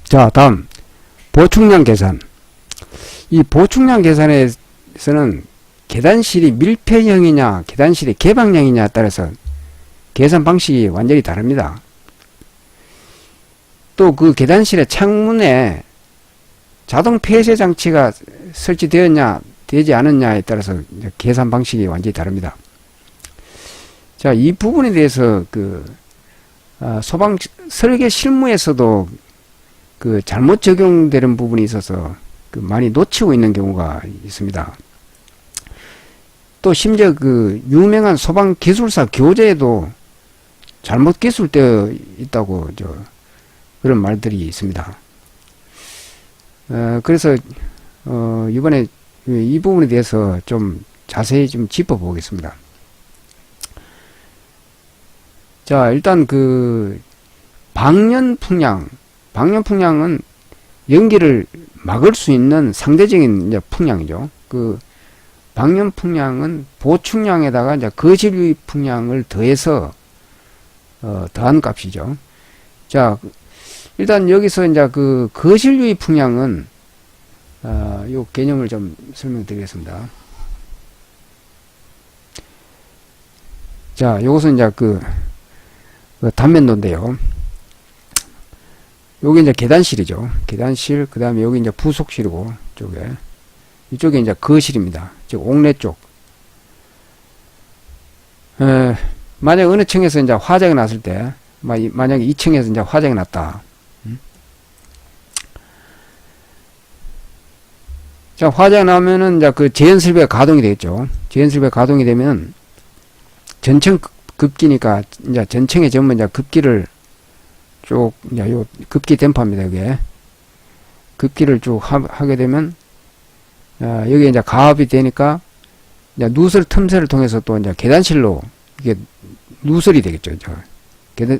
자, 다음 보충량 계산. 이 보충량 계산에서는 계단실이 밀폐형이냐 계단실이 개방형이냐에 따라서 계산 방식이 완전히 다릅니다. 또 그 계단실의 창문에 자동 폐쇄 장치가 설치되었냐 되지 않았냐에 따라서 계산 방식이 완전히 다릅니다. 자, 이 부분에 대해서 소방 설계 실무에서도 잘못 적용되는 부분이 있어서 많이 놓치고 있는 경우가 있습니다. 또 심지어 유명한 소방 기술사 교재에도 잘못 기술되어 있다고 그런 말들이 있습니다. 그래서 이번에 이 부분에 대해서 좀 자세히 좀 짚어보겠습니다. 자, 일단 방연풍량은 연기를 막을 수 있는 상대적인 이제 풍량이죠. 방연풍량은 보충량에다가 이제 거실유입풍량을 더해서 더한 값이죠. 자, 일단 여기서 이제 거실유입풍량은 요 개념을 좀 설명드리겠습니다. 자, 요것은 이제 단면도인데요. 여기 이제 계단실이죠. 계단실, 그 다음에 여기 이제 부속실이고, 이쪽에 이제 거실입니다. 즉, 옥내 쪽. 만약 어느 층에서 이제 화재가 났을 때, 만약에 2층에서 이제 화재가 났다. 자, 화재가 나면은 이제 제연설비가 가동이 되겠죠. 제연설비가 가동이 되면 전층 급기니까 이제 전층에 전부 이제 급기를 쭉 이제 요 급기 댐퍼입니다. 이게 급기를 쭉 하게 되면 여기 이제 가압이 되니까 이제 누설 틈새를 통해서 또 이제 계단실로 이게 누설이 되겠죠.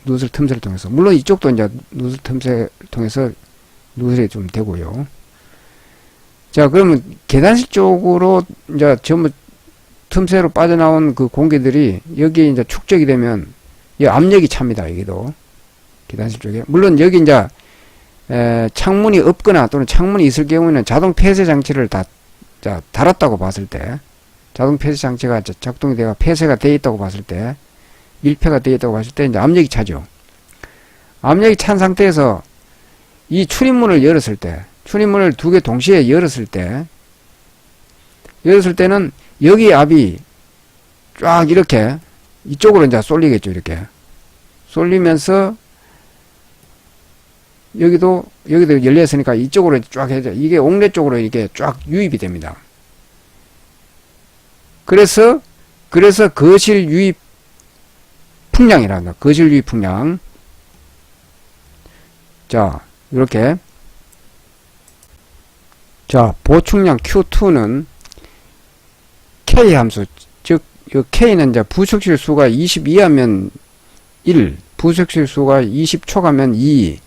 누설 틈새를 통해서 물론 이쪽도 이제 누설 틈새를 통해서 누설이 좀 되고요. 자, 그러면 계단실 쪽으로 이제 전부 틈새로 빠져나온 공기들이 여기에 이제 축적이 되면 이 압력이 찹니다. 여기도 계단실 쪽에. 물론 여기 이제 창문이 없거나 또는 창문이 있을 경우에는 자동 폐쇄 장치를 다 달았다고 봤을 때, 자동 폐쇄 장치가 작동이 되어 폐쇄가 되어 있다고 봤을 때, 밀폐가 되어 있다고 봤을 때 이제 압력이 차죠. 압력이 찬 상태에서 이 출입문을 열었을 때, 출입문을 두 개 동시에 열었을 때는 여기 압이 쫙 이렇게 이쪽으로 이제 쏠리겠죠. 이렇게 쏠리면서 여기도 열렸으니까 이쪽으로 쫙 해서 이게 옥내 쪽으로 이게 쫙 유입이 됩니다. 그래서 거실 유입 풍량이란다. 거실 유입 풍량. 자, 이렇게. 자, 보충량 Q2는 K 함수, 즉, 이 K는 이제 부속실 수가 20 이하면 1, 부속실 수가 20 초과면 2,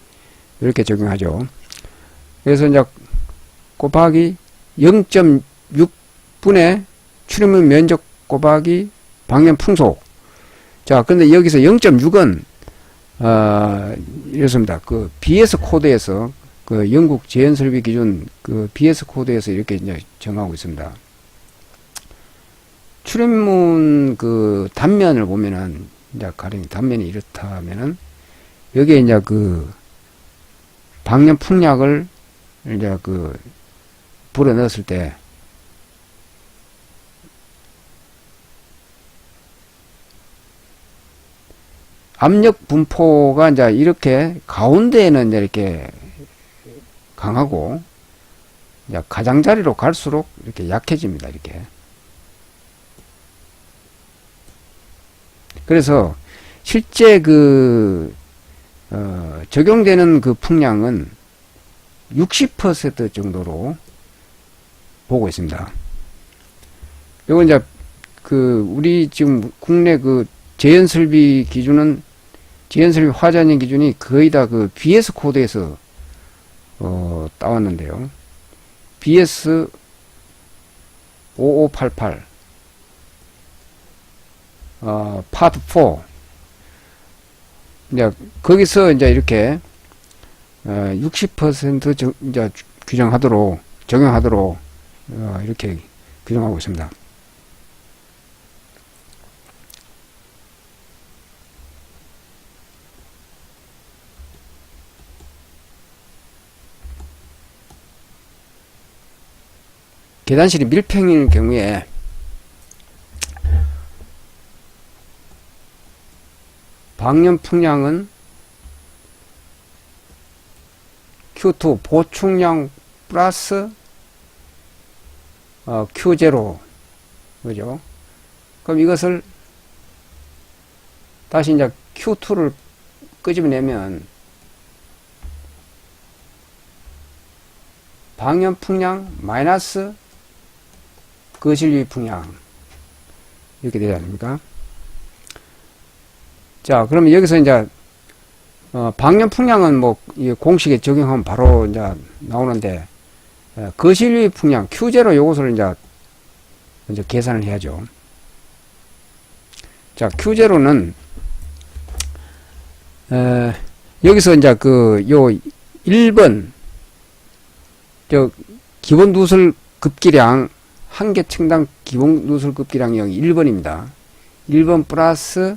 이렇게 적용하죠. 그래서 이제 곱하기 0.6분의 출입문 면적 곱하기 방연 풍속. 자, 근데 여기서 0.6은, 이렇습니다. BS 코드에서, 영국 제연설비 기준, BS 코드에서 이렇게 이제 정하고 있습니다. 출입문 단면을 보면은, 이제 가령 단면이 이렇다 하면은, 여기에 이제 방연 풍량을 이제 불어 넣었을 때, 압력 분포가 이제 이렇게 가운데에는 이제 이렇게 강하고, 이제 가장자리로 갈수록 이렇게 약해집니다. 이렇게. 그래서 실제 적용되는 풍량은 60% 정도로 보고 있습니다. 요거 이제 우리 지금 국내 제연설비 기준은 제연설비 화재안전 기준이 거의 다 BS 코드에서 따왔는데요. BS 5588 파트 4 이제 거기서 이제 이렇게 60% 이제 적용하도록 이렇게 규정하고 있습니다. 계단실이 밀평일 경우에 방연 풍량은 Q2 보충량 플러스 Q0, 그죠? 그럼 이것을 다시 이제 Q2를 끄집어내면 방연 풍량 마이너스 거실 유입 풍량 이렇게 되지 않습니까? 자, 그러면 여기서 이제 방연 풍량은 뭐 이 공식에 적용하면 바로 이제 나오는데 거실 유입 풍량 Q0 요것을 이제 먼저 계산을 해야죠. 자, Q0는 여기서 이제 요 1번 기본 누설 급기량 한 개 층당 기본 누설 급기량이 1번입니다. 1번 플러스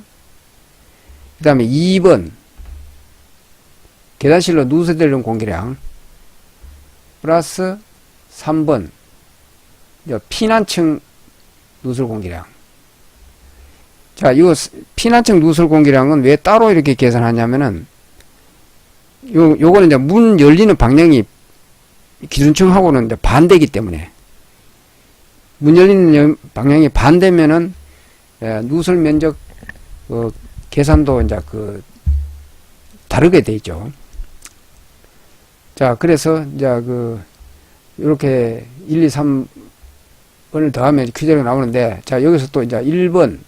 그 다음에 2번 계단실로 누설되는 공기량 플러스 3번 피난층 누설 공기량. 자, 이 피난층 누설 공기량은 왜 따로 이렇게 계산하냐면은 요거는 이제 문 열리는 방향이 기준층하고는 이제 반대이기 때문에 문 열리는 방향이 반대면은 누설 면적 계산도 이제 다르게 돼 있죠. 자, 그래서 이제 이렇게 1, 2, 3번을 더하면 Q0가 나오는데, 자, 여기서 또 이제 1번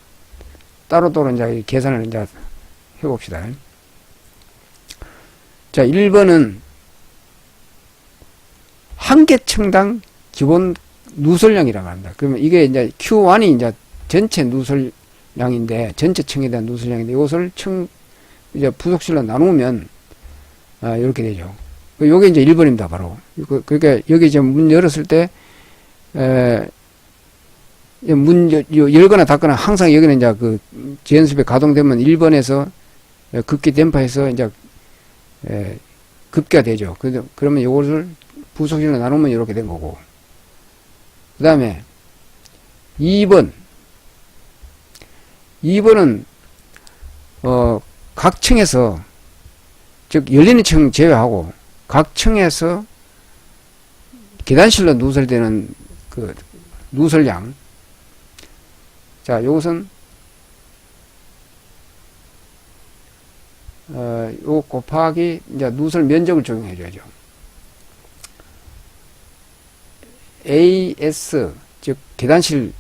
따로따로 이제 계산을 이제 해봅시다. 자, 1번은 한 개 층당 기본 누설량이라고 합니다. 그러면 이게 이제 Q1이 이제 전체 누설량인데, 전체 층에 대한 누설량인데, 이것을 이제 부속실로 나누면, 이렇게 되죠. 요게 이제 1번입니다, 바로. 그러니까 여기 이제 문 열었을 때, 문 열거나 닫거나 항상 여기는 이제 제연습에 가동되면 1번에서 급기 댐퍼해서 이제, 급기가 되죠. 그러면 요것을 부속실로 나누면 이렇게 된 거고. 그 다음에 2번은 각 층에서 즉 열리는 층 제외하고 각 층에서 계단실로 누설되는 누설량. 자, 요것은 요 곱하기 이제 누설 면적을 적용해 줘야죠. AS 즉 계단실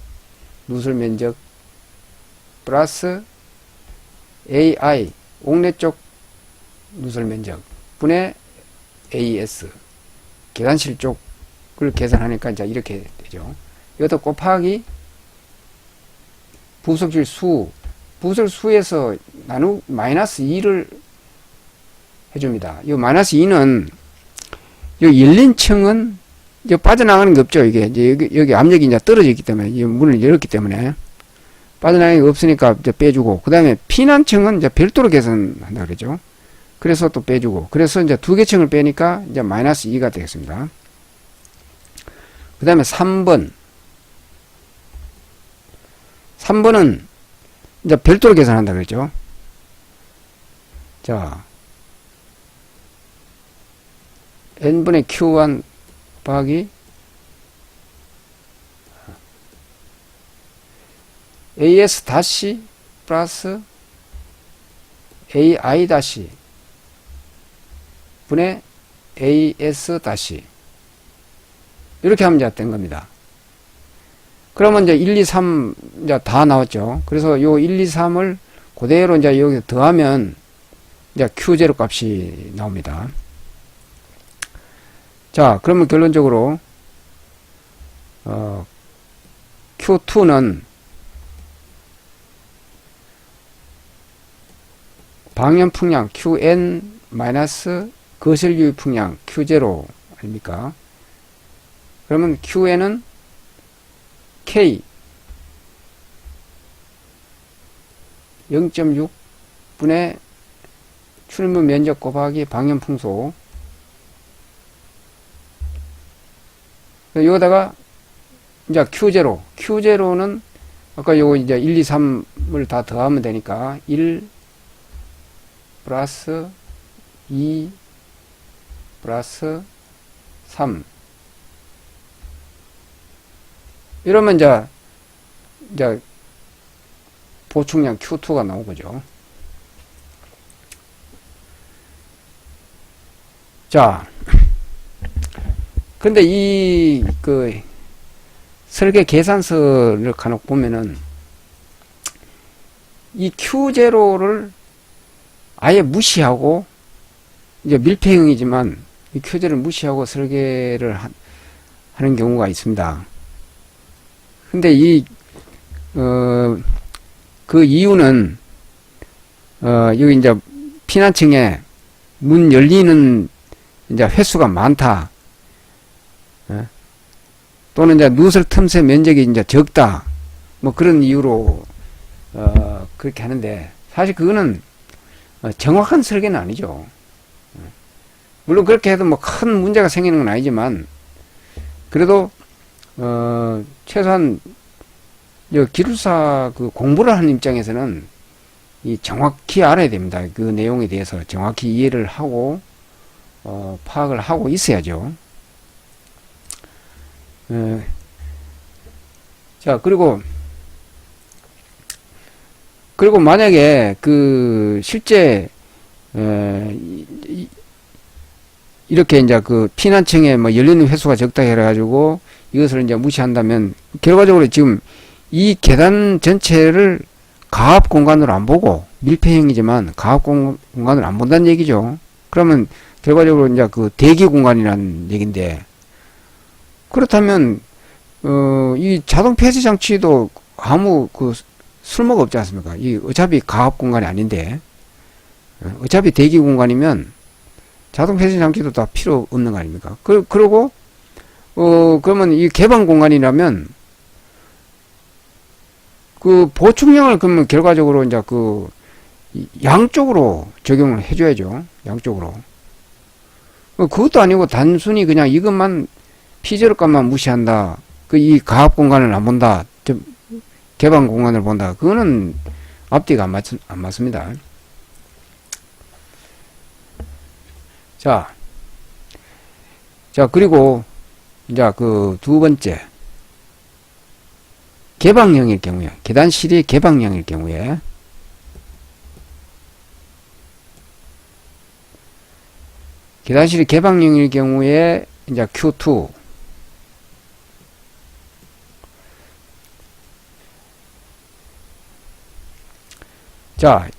누설 면적 플러스 AI 옥내 쪽 누설 면적 분의 AS 계단실 쪽을 계산하니까 이제 이렇게 되죠. 이것도 곱하기 부속실 수, 부설 수에서 마이너스 2를 해줍니다. 이 마이너스 2는 이 열린 층은 이제 빠져나가는 게 없죠. 이게 이제 여기 압력이 이제 떨어져 있기 때문에 이 문을 열었기 때문에 빠져나가는 게 없으니까 이제 빼주고, 그 다음에 피난층은 이제 별도로 계산한다 그러죠. 그래서 또 빼주고, 그래서 이제 두 개 층을 빼니까 이제 마이너스 2가 되겠습니다. 그 다음에 3번은 이제 별도로 계산한다 그랬죠. 자, n분의 q1 곱하기 as 다시 플러스 ai 다시 분의 as 다시 이렇게 하면 이제 된 겁니다. 그러면 이제 1, 2, 3 이제 다 나왔죠. 그래서 요 1, 2, 3을 그대로 이제 여기 더하면 이제 Q0 값이 나옵니다. 자, 그러면 결론적으로 Q2는 방연 풍량 QN 마이너스 거실 유입풍량 Q0 아닙니까? 그러면 Q에는 K 0.6분의 출입문 면적 곱하기 방염풍속. 여기다가 이제 Q0는 아까 요거 이제 1, 2, 3을 다 더하면 되니까 1 플러스 2 플러스 3 이러면 이제 보충량 Q2가 나오고죠. 자, 근데 이 설계 계산서를 간혹 보면은 이 Q0를 아예 무시하고, 이제 밀폐형이지만 이 Q0를 무시하고 설계를 하는 경우가 있습니다. 근데 그 이유는 여기 이제 피난층에 문 열리는 이제 횟수가 많다. 또는 이제 누설 틈새 면적이 이제 적다. 뭐 그런 이유로 그렇게 하는데, 사실 그거는 정확한 설계는 아니죠. 물론 그렇게 해도 뭐 큰 문제가 생기는 건 아니지만, 그래도 최소한 기술사 그 공부를 하는 입장에서는 이 정확히 알아야 됩니다. 그 내용에 대해서 정확히 이해를 하고 파악을 하고 있어야죠. 자, 그리고 만약에 실제 이렇게 이제 피난층에 뭐 열리는 횟수가 적다 해가지고 이것을 이제 무시한다면, 결과적으로 지금 이 계단 전체를 가압 공간으로 안 보고, 밀폐형이지만 가압 공간을 안 본다는 얘기죠. 그러면 결과적으로 이제 대기 공간이라는 얘기인데, 그렇다면 이 자동 폐쇄 장치도 아무 쓸모가 없지 않습니까? 이 어차피 가압 공간이 아닌데, 어차피 대기 공간이면 자동 폐쇄 장치도 다 필요 없는 거 아닙니까? 그러고 그러면 이 개방 공간이라면 보충량을 그러면 결과적으로 이제 양쪽으로 적용을 해줘야죠. 양쪽으로. 그것도 아니고 단순히 그냥 이것만 피제로값만 무시한다. 이 가압 공간을 안 본다. 개방 공간을 본다. 그거는 앞뒤가 안 맞습니다. 자, 그리고 이제 두 번째, 개방형일 경우에, 계단실이 개방형일 경우에, 계단실이 개방형일 경우에 이제 Q2. 자,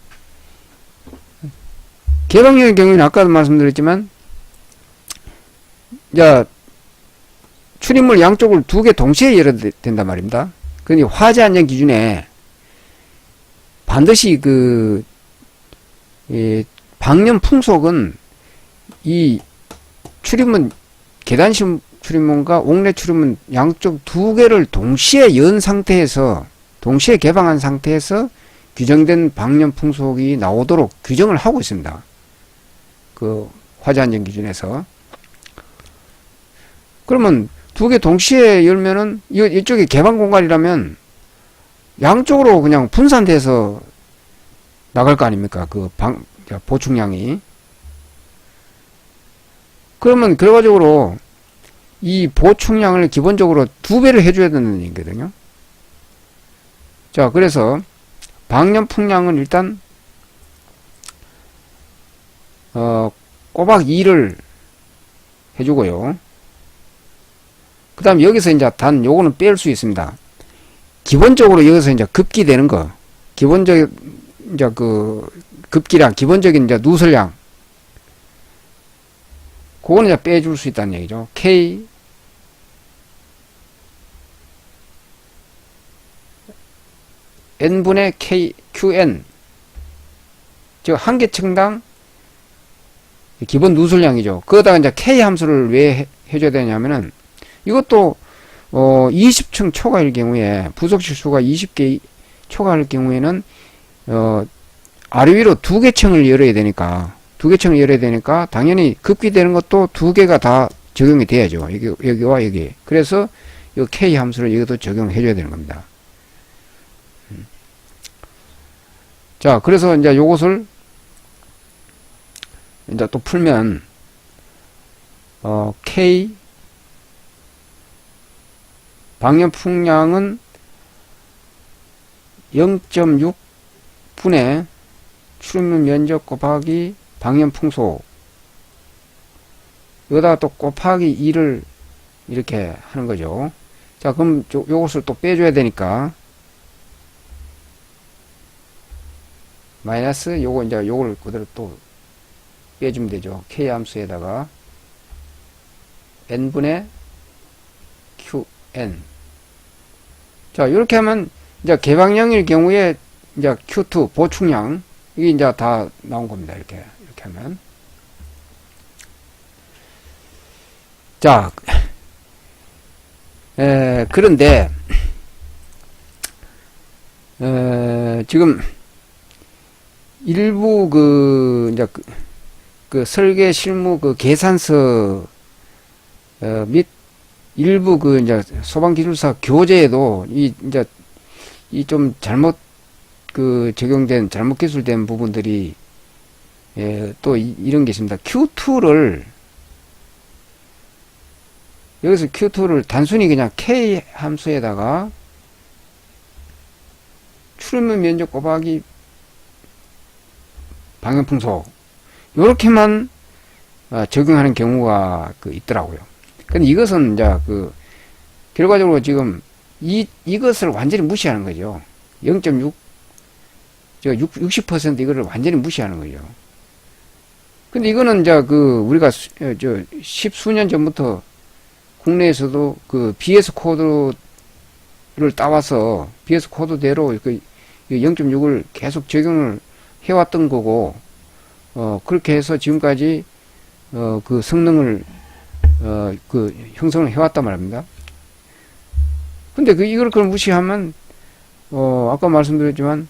개방형의 경우에는 아까도 말씀드렸지만, 이제 출입물 양쪽을 두 개 동시에 열어야 된단 말입니다. 그러니 화재 안전 기준에 반드시 방염 풍속은 이 출입문, 계단실 출입문과 옥내 출입문 양쪽 두 개를 동시에 연 상태에서, 동시에 개방한 상태에서 규정된 방염 풍속이 나오도록 규정을 하고 있습니다. 화재 안전 기준에서. 그러면 두 개 동시에 열면은, 이쪽이 개방 공간이라면 양쪽으로 그냥 분산돼서 나갈 거 아닙니까? 보충량이. 그러면 결과적으로 이 보충량을 기본적으로 2배를 해줘야 되는 얘기거든요. 자, 그래서 방염 풍량은 일단 꼬박 2를 해주고요. 그 다음 여기서 이제 요거는 뺄 수 있습니다. 기본적으로 여기서 이제 급기되는 거, 기본적 이제 급기량, 기본적인 이제 누설량, 그거는 이제 빼줄 수 있다는 얘기죠. K n분의 K, QN, 즉 한 개 층당 기본 누설량이죠. 거기다가 이제 K 함수를 왜 해줘야 되냐면은 이것도 20층 초과일 경우에 부속실수가 20개 초과할 경우에는 아래 위로 2개 층을 열어야 되니까 당연히 급기되는 것도 2개가 다 적용이 돼야죠. 여기와 여기. 그래서 이 K 함수를 여기도 적용해 줘야 되는 겁니다. 자, 그래서 이제 요것을 이제 또 풀면 K 방염풍량은 0.6분의 출입문 면적 곱하기 방염풍속, 여기다가 또 곱하기 2를 이렇게 하는 거죠. 자, 그럼 요것을 또 빼줘야 되니까 마이너스 요걸 그대로 또 빼주면 되죠. K 함수에다가 n분의 qn. 자, 이렇게 하면 이제 개방량일 경우에 이제 Q2 보충량 이게 이제 다 나온 겁니다. 이렇게 하면. 자, 그런데 지금 일부 이제 그 설계 실무 계산서 및 일부 이제 소방기술사 교재에도 이제 좀 잘못 적용된 잘못 기술된 부분들이 또 이런 게 있습니다. Q2를 여기서 Q2를 단순히 그냥 K 함수에다가 출입문 면적 곱하기 방염풍속 요렇게만 적용하는 경우가 있더라고요. 근데 이것은 이제 결과적으로 지금 이것을 완전히 무시하는 거죠. 0.6 60% 이거를 완전히 무시하는 거죠. 근데 이거는 이제 우리가 십수년 전부터 국내에서도 BS 코드를 따와서 BS 코드대로 0.6을 계속 적용을 해왔던 거고, 그렇게 해서 지금까지 성능을 형성을 해왔단 말입니다. 근데 이걸 그걸 무시하면 아까 말씀드렸지만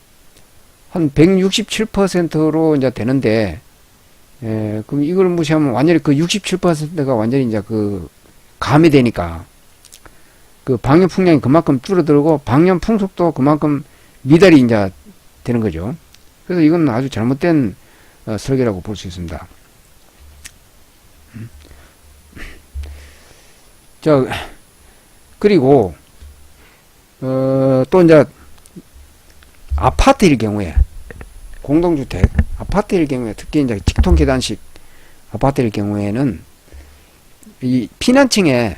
한 167%로 이제 되는데, 그럼 이걸 무시하면 완전히 67%가 완전히 이제 가미되니까 방염 풍량이 그만큼 줄어들고 방염 풍속도 그만큼 미달이 이제 되는 거죠. 그래서 이건 아주 잘못된 설계라고 볼 수 있습니다. 자, 그리고 또 이제 아파트일 경우에 공동주택 아파트일 경우에 특히 이제 직통 계단식 아파트일 경우에는 이 피난층에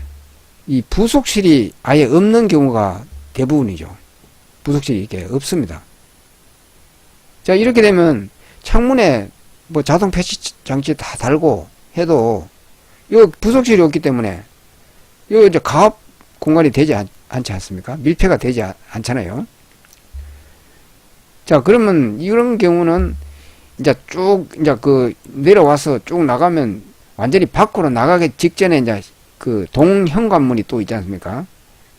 이 부속실이 아예 없는 경우가 대부분이죠. 부속실이 이렇게 없습니다. 자, 이렇게 되면 창문에 자동 패치 장치 다 달고 해도 이 부속실이 없기 때문에 이 이제 가압 공간이 되지 않지 않습니까? 밀폐가 되지 않잖아요. 자, 그러면 이런 경우는 이제 쭉 이제 내려와서 쭉 나가면 완전히 밖으로 나가기 직전에 이제 동현관문이 또 있지 않습니까?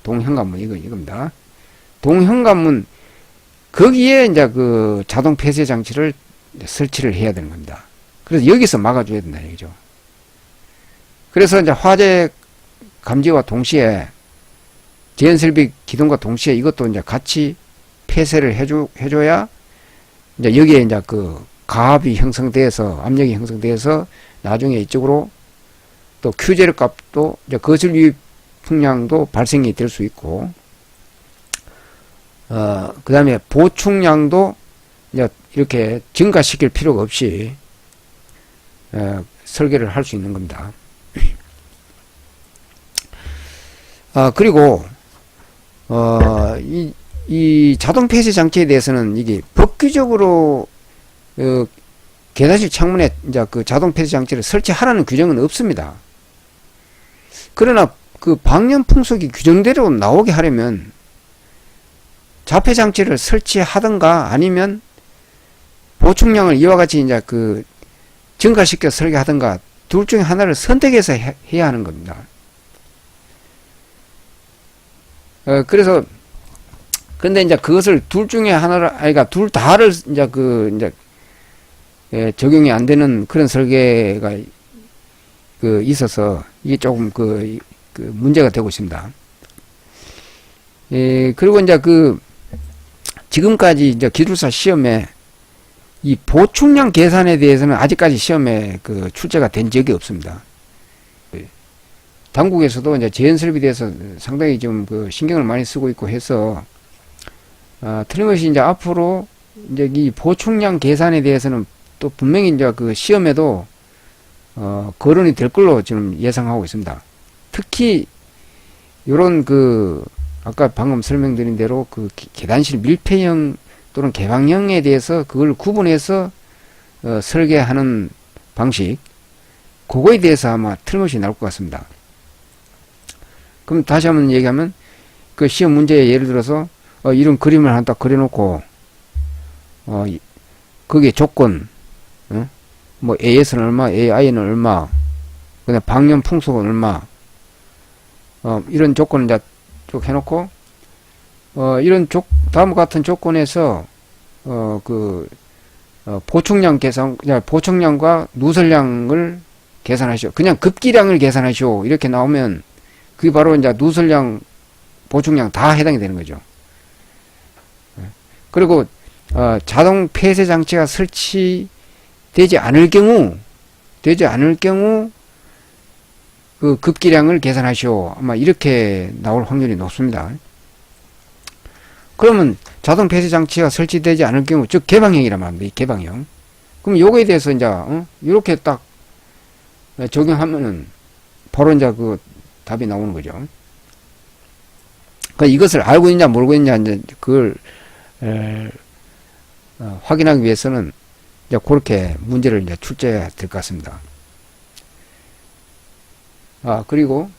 동현관문 이겁니다. 동현관문 거기에 이제 자동 폐쇄 장치를 설치를 해야 되는 겁니다. 그래서 여기서 막아줘야 된다 얘기죠. 그래서 이제 화재 감지와 동시에 제연설비 기동과 동시에 이것도 이제 같이 폐쇄를 해줘야 이제 여기에 이제 가압이 형성돼서 압력이 형성돼서 나중에 이쪽으로 또 Q제로 값도 이제 거슬 유입 풍량도 발생이 될 수 있고, 그 다음에 보충량도 이제 이렇게 증가시킬 필요가 없이 설계를 할 수 있는 겁니다. 그리고 이 자동 폐쇄 장치에 대해서는 이게 법규적으로 계단식 창문에 이제 자동 폐쇄 장치를 설치하라는 규정은 없습니다. 그러나 방염 풍속이 규정대로 나오게 하려면 자폐 장치를 설치하든가 아니면 보충량을 이와 같이 이제 증가시켜 설계하든가 둘 중에 하나를 선택해서 해야 하는 겁니다. 그래서 근데 이제 그것을 둘 중에 하나를 그러니까 둘 다를 이제 적용이 안 되는 그런 설계가 있어서 이게 조금 문제가 되고 있습니다. 그리고 이제 지금까지 이제 기술사 시험에 이 보충량 계산에 대해서는 아직까지 시험에 출제가 된 적이 없습니다. 당국에서도 이제 재연설비에 대해서 상당히 좀 신경을 많이 쓰고 있고 해서 틀림없이 이제 앞으로 이제 이 보충량 계산에 대해서는 또 분명히 이제 시험에도 거론이 될 걸로 지금 예상하고 있습니다. 특히 요런 아까 방금 설명드린 대로 계단실 밀폐형 또는 개방형에 대해서 그걸 구분해서 설계하는 방식, 그거에 대해서 아마 틀림없이 나올 것 같습니다. 그럼 다시 한번 얘기하면 시험 문제에 예를 들어서 이런 그림을 하나 딱 그려놓고 거기에 조건, 뭐 AS는 얼마, AI는 얼마, 그다음 방열 풍속은 얼마, 이런 조건을 이제 쭉 해놓고 이런 다음과 같은 조건에서 보충량 계산, 보충량과 누설량을 계산하시오. 그냥 급기량을 계산하시오. 이렇게 나오면 그게 바로 이제 누설량, 보충량 다 해당이 되는 거죠. 그리고 자동 폐쇄 장치가 설치되지 않을 경우 급기량을 계산하시오. 아마 이렇게 나올 확률이 높습니다. 그러면 자동 폐쇄 장치가 설치되지 않을 경우, 즉 개방형이란 말입니다. 이 개방형. 그럼 요거에 대해서 이제 이렇게 딱 적용하면은 바로 이제 답이 나오는 거죠. 이것을 알고 있냐 모르고 있냐 이제 그걸 확인하기 위해서는 이제 그렇게 문제를 이제 출제해야 될 것 같습니다. 그리고